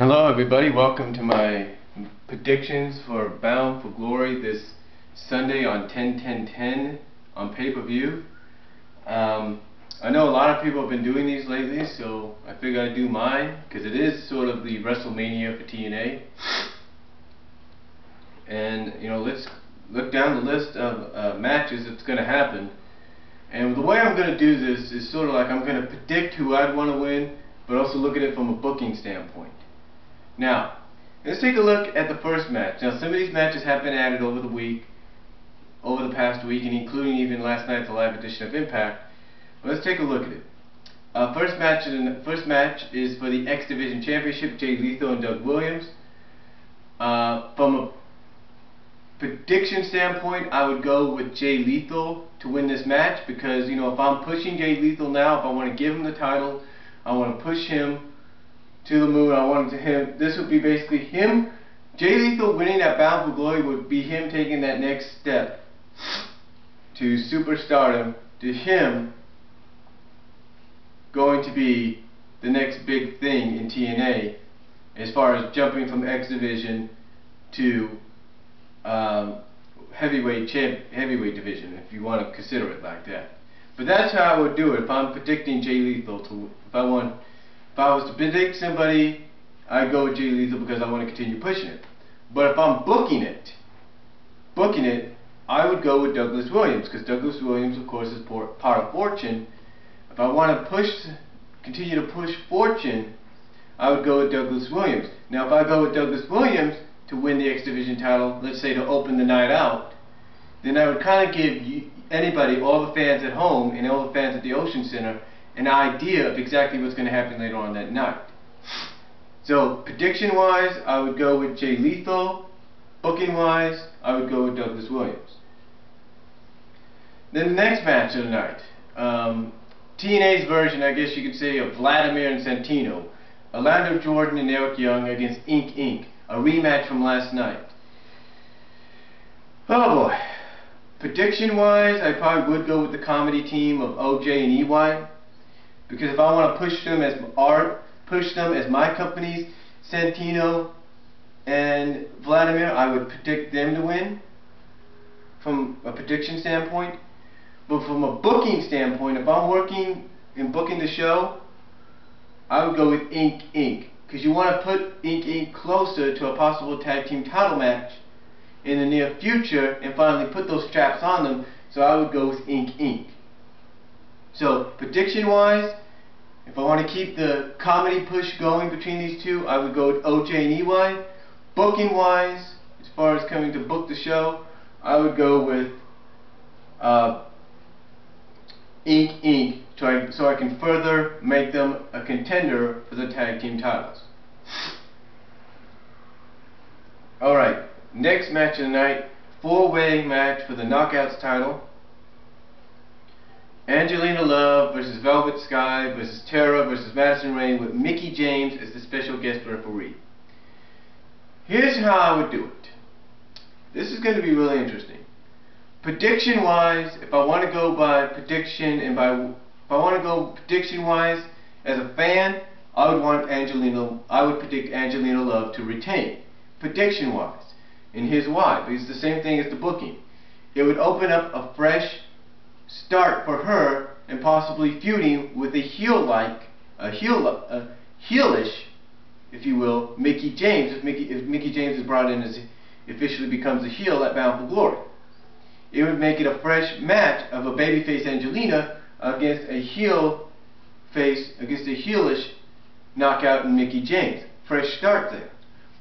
Hello everybody, welcome to my predictions for Bound for Glory this Sunday on 10/10/10 on pay-per-view. I know a lot of people have been doing these lately, so I figured I'd do mine because it is sort of the WrestleMania for TNA. And you know, let's look down the list of matches that's going to happen. And the way I'm going to do this is sort of like I'm going to predict who I'd want to win, but also look at it from a booking standpoint. Now, let's take a look at the first match. Now, some of these matches have been added over the past week, and including even last night's live edition of Impact. But let's take a look at it. First match is for the X Division Championship, Jay Lethal and Doug Williams. From a prediction standpoint, I would go with Jay Lethal to win this match because, you know, if I'm pushing Jay Lethal now, if I want to give him the title, I want to push him to the moon. I want him. This would be basically him. Jay Lethal winning that Bound for Glory would be him taking that next step to superstardom. To him going to be the next big thing in TNA, as far as jumping from X Division to heavyweight division, if you want to consider it like that. But that's how I would do it if I'm predicting Jay Lethal to. If I was to predict somebody, I'd go with Jay Lethal because I want to continue pushing it. But if I'm booking it, I would go with Douglas Williams because Douglas Williams, of course, is part of Fortune. If I want to continue to push Fortune, I would go with Douglas Williams. Now, if I go with Douglas Williams to win the X Division title, let's say to open the night out, then I would kind of give anybody, all the fans at home and all the fans at the Ocean Center, an idea of exactly what's going to happen later on that night. So, prediction-wise, I would go with Jay Lethal. Booking-wise, I would go with Douglas Williams. Then the next match of the night, TNA's version, I guess you could say, of Vladimir and Santino. Orlando Jordan and Eric Young against Inc. Inc., a rematch from last night. Oh boy. Prediction-wise, I probably would go with the comedy team of OJ and EY. Because if I want to push them as my companies, Santino and Vladimir, I would predict them to win from a prediction standpoint. But from a booking standpoint, if I'm working and booking the show, I would go with Inc. Inc. Because you want to put Inc. Inc. closer to a possible tag team title match in the near future and finally put those straps on them. So I would go with Inc. Inc. So prediction-wise, if I want to keep the comedy push going between these two, I would go with OJ and EY. Booking-wise, as far as coming to book the show, I would go with Inc. Inc. So I can further make them a contender for the tag team titles. Alright, next match of the night, four-way match for the Knockouts title. Angelina Love versus Velvet Sky versus Tara versus Madison Rayne with Mickie James as the special guest referee. Here's how I would do it. This is going to be really interesting. Prediction-wise, if I want to go by prediction and prediction-wise as a fan, I would predict Angelina Love to retain. Prediction-wise, and here's why. Because it's the same thing as the booking. It would open up a fresh start for her and possibly feuding with a heelish, if you will, Mickie James. If Mickie James is brought in as officially becomes a heel at Bound for Glory, it would make it a fresh match of a babyface Angelina against a heelish knockout in Mickie James. Fresh start there,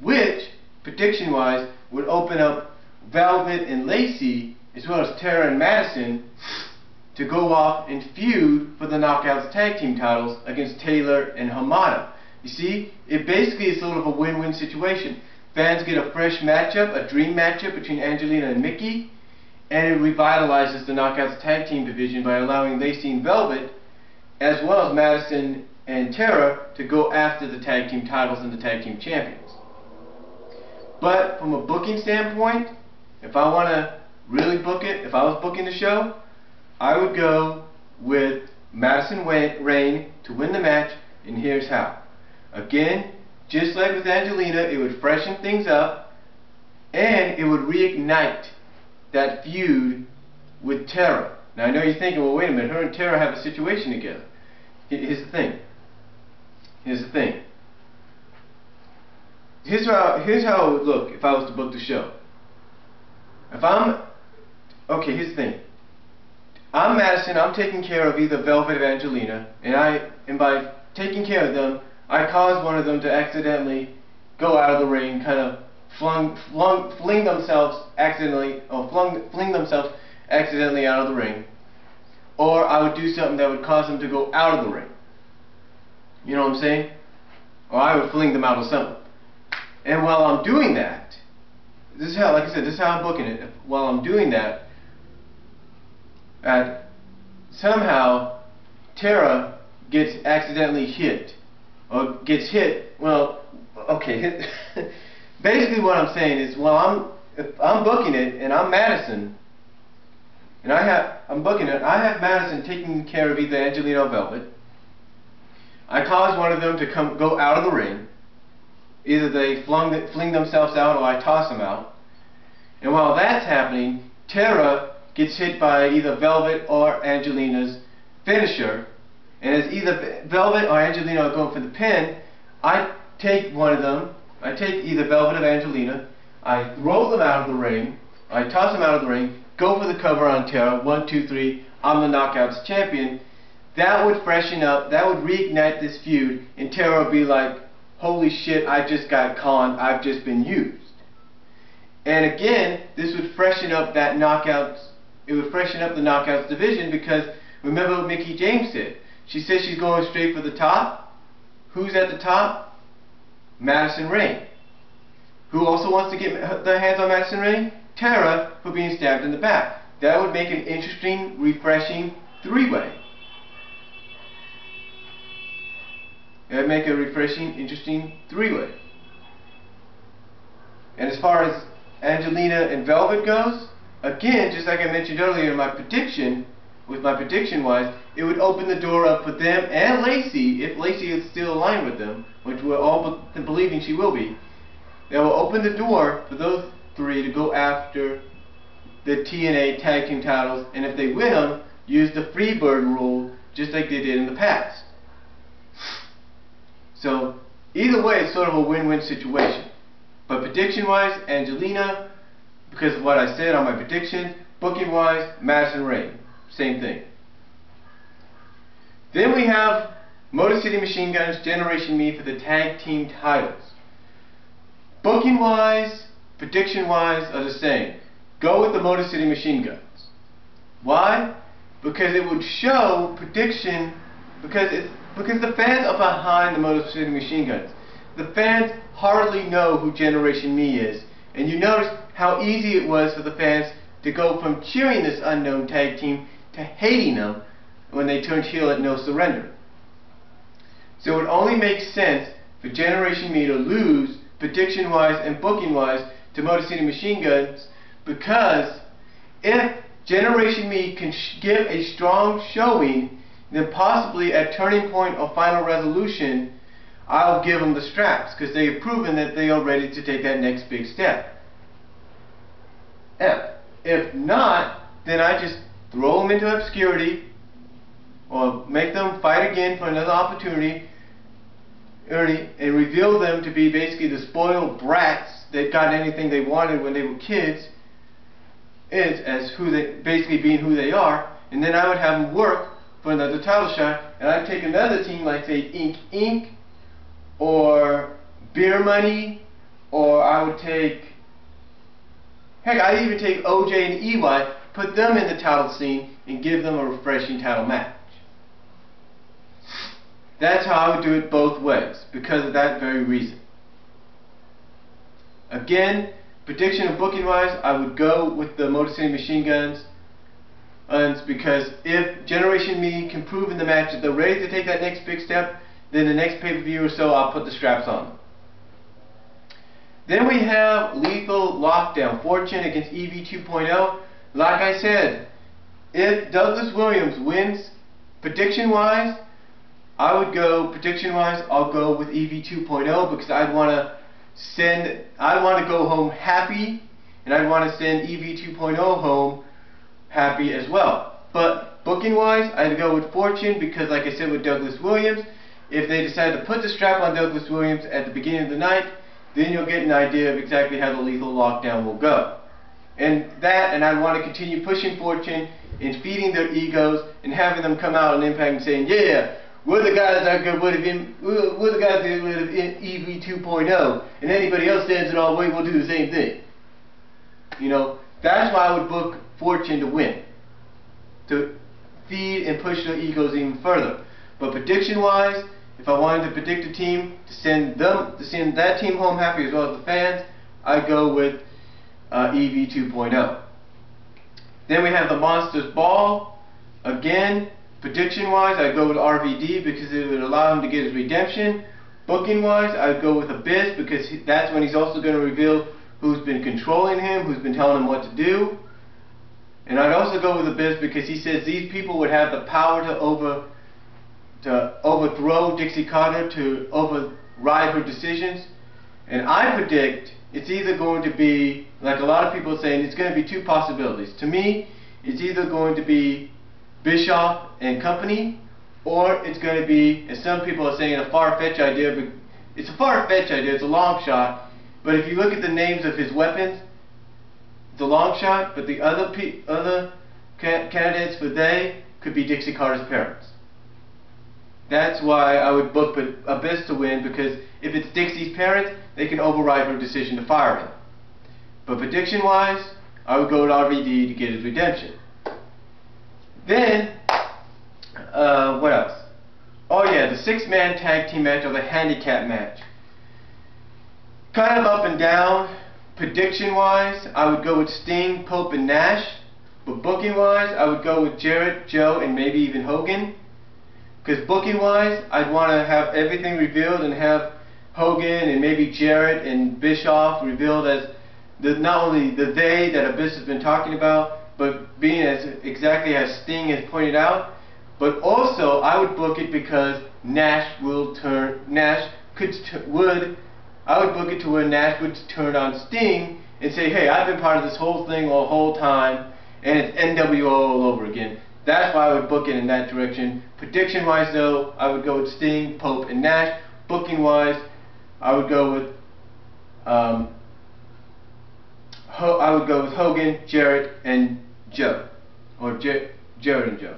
which prediction-wise would open up Velvet and Lacey as well as Tara and Madison to go off and feud for the Knockouts tag team titles against Taylor and Hamada. You see, it basically is sort of a win-win situation. Fans get a fresh matchup, a dream matchup between Angelina and Mickie, and it revitalizes the Knockouts tag team division by allowing Lacey and Velvet, as well as Madison and Tara, to go after the tag team titles and the tag team champions. But from a booking standpoint, if I want to really book it, if I was booking the show, I would go with Madison Rayne to win the match, and here's how. Again, just like with Angelina, it would freshen things up, and it would reignite that feud with Tara. Now I know you're thinking, well, wait a minute, her and Tara have a situation together. Here's the thing. Here's the thing. Here's how it would look if I was to book the show. Okay, here's the thing. I'm Madison, I'm taking care of either Velvet or Angelina, and by taking care of them, I caused one of them to accidentally go out of the ring, kind of fling themselves accidentally out of the ring, or I would do something that would cause them to go out of the ring. You know what I'm saying? Or I would fling them out of something. And while I'm doing that, this is how, like I said, this is how I'm booking it. While I'm doing that, somehow Tara gets accidentally hit, or gets hit. Well, okay. Basically, what I'm saying is, if I'm booking it, and I'm Madison, and I'm booking it. I have Madison taking care of either Angelina or Velvet. I cause one of them to go out of the ring. Either they fling themselves out, or I toss them out. And while that's happening, Tara gets hit by either Velvet or Angelina's finisher. And as either Velvet or Angelina are going for the pin, I take one of them. I take either Velvet or Angelina. I roll them out of the ring. I toss them out of the ring. Go for the cover on Tara. 1, 2, 3. I'm the Knockouts champion. That would freshen up. That would reignite this feud. And Tara would be like, holy shit, I just got conned. I've just been used. And again, this would freshen up that Knockouts. It would freshen up the Knockouts division, because remember what Mickie James said. She says she's going straight for the top. Who's at the top? Madison Rayne. Who also wants to get their hands on Madison Rayne? Tara, for being stabbed in the back. That would make an interesting, refreshing three-way. It would make a refreshing, interesting three-way. And as far as Angelina and Velvet goes, again, just like I mentioned earlier in my prediction, with my prediction-wise, it would open the door up for them and Lacey, if Lacey is still aligned with them, which we're all believing she will be. That will open the door for those three to go after the TNA Tag Team titles, and if they win them, use the Freebird rule, just like they did in the past. So, either way, it's sort of a win-win situation. But prediction-wise, Angelina, because of what I said on my prediction. Booking-wise, Madison Rayne. Same thing. Then we have Motor City Machine Guns, Generation Me for the tag team titles. Booking-wise, prediction-wise are the same. Go with the Motor City Machine Guns. Why? Because it would show prediction, because the fans are behind the Motor City Machine Guns. The fans hardly know who Generation Me is. And you notice how easy it was for the fans to go from cheering this unknown tag team to hating them when they turned heel at No Surrender. So it only makes sense for Generation Me to lose prediction-wise and booking-wise to Motor City Machine Guns, because if Generation Me can give a strong showing, then possibly at Turning Point or Final Resolution, I'll give them the straps, because they have proven that they are ready to take that next big step. If not, then I just throw them into obscurity, or make them fight again for another opportunity, and reveal them to be basically the spoiled brats that got anything they wanted when they were kids, basically being who they are, and then I would have them work for another title shot, and I'd take another team like, say, Ink Inc., or Beer Money, or I would take, heck, I'd even take OJ and EY, put them in the title scene, and give them a refreshing title match. That's how I would do it both ways, because of that very reason. Again, prediction and booking wise, I would go with the Motor City Machine Guns, because if Generation Me can prove in the match that they're ready to take that next big step, then the next pay-per-view or so, I'll put the straps on them. Then we have Lethal Lockdown, Fortune against EV 2.0. Like I said, if Douglas Williams wins prediction-wise, I would go, prediction wise, I'll go with EV 2.0 because I'd want to go home happy, and I'd want to send EV 2.0 home happy as well. But booking wise, I'd go with Fortune because, like I said with Douglas Williams, if they decide to put the strap on Douglas Williams at the beginning of the night, then you'll get an idea of exactly how the lethal lockdown will go. And I'd want to continue pushing Fortune and feeding their egos and having them come out on Impact and saying, yeah, we're the guys that got rid of EV 2.0, and anybody else stands in our way, we'll do the same thing. You know, that's why I would book Fortune to win, to feed and push their egos even further. But prediction-wise, if I wanted to predict a team to send that team home happy as well as the fans, I'd go with EV 2.0. Then we have the Monsters Ball. Again, prediction-wise, I'd go with RVD because it would allow him to get his redemption. Booking-wise, I'd go with Abyss because that's when he's also going to reveal who's been controlling him, who's been telling him what to do. And I'd also go with Abyss because he says these people would have the power to overthrow Dixie Carter, to override her decisions. And I predict it's either going to be, like a lot of people are saying, it's going to be two possibilities. To me, it's either going to be Bischoff and company, or it's going to be, as some people are saying, a far-fetched idea. But it's a far-fetched idea, it's a long shot. But if you look at the names of his weapons, it's a long shot, but the other candidates for they could be Dixie Carter's parents. That's why I would book Abyss to win, because if it's Dixie's parents, they can override her decision to fire him. But prediction-wise, I would go with RVD to get his redemption. Then, what else? Oh yeah, the 6-man tag team match, or the handicap match. Kind of up and down. Prediction-wise, I would go with Sting, Pope, and Nash. But booking-wise, I would go with Jarrett, Joe, and maybe even Hogan. Because booking-wise, I'd want to have everything revealed and have Hogan and maybe Jarrett and Bischoff revealed as not only the they that Abyss has been talking about, but being as exactly as Sting has pointed out. But also, I would book it because I would book it to where Nash would turn on Sting and say, hey, I've been part of this whole thing the whole time, and it's NWO all over again. That's why I would book it in that direction. Prediction-wise, though, I would go with Sting, Pope, and Nash. Booking-wise, I would go with Hogan, Jarrett, and Joe, or Jarrett and Joe.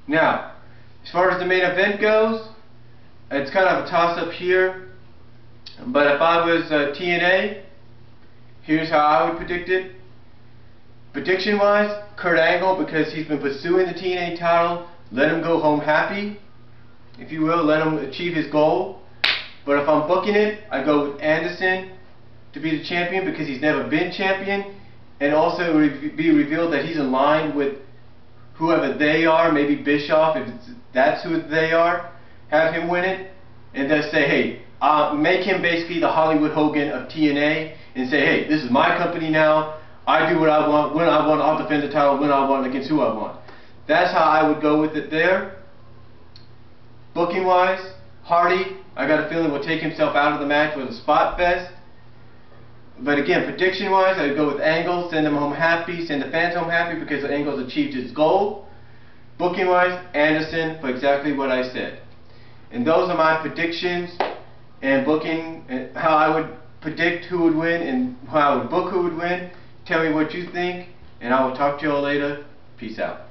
Now, as far as the main event goes, it's kind of a toss-up here. But if I was TNA, here's how I would predict it. Prediction-wise, Kurt Angle, because he's been pursuing the TNA title, let him go home happy, if you will, let him achieve his goal. But if I'm booking it, I go with Anderson to be the champion because he's never been champion, and also be revealed that he's in line with whoever they are, maybe Bischoff, if that's who they are, have him win it, and then say, hey, make him basically the Hollywood Hogan of TNA, and say, hey, this is my company now, I do what I want, when I want, I'll defend the title, when I want, against who I want. That's how I would go with it there. Booking wise, Hardy, I got a feeling will take himself out of the match with a spot fest. But again, prediction wise, I would go with Angle, send him home happy, send the fans home happy because Angle's achieved his goal. Booking wise, Anderson for exactly what I said. And those are my predictions and booking, and how I would predict who would win and how I would book who would win. Tell me what you think, and I will talk to you all later. Peace out.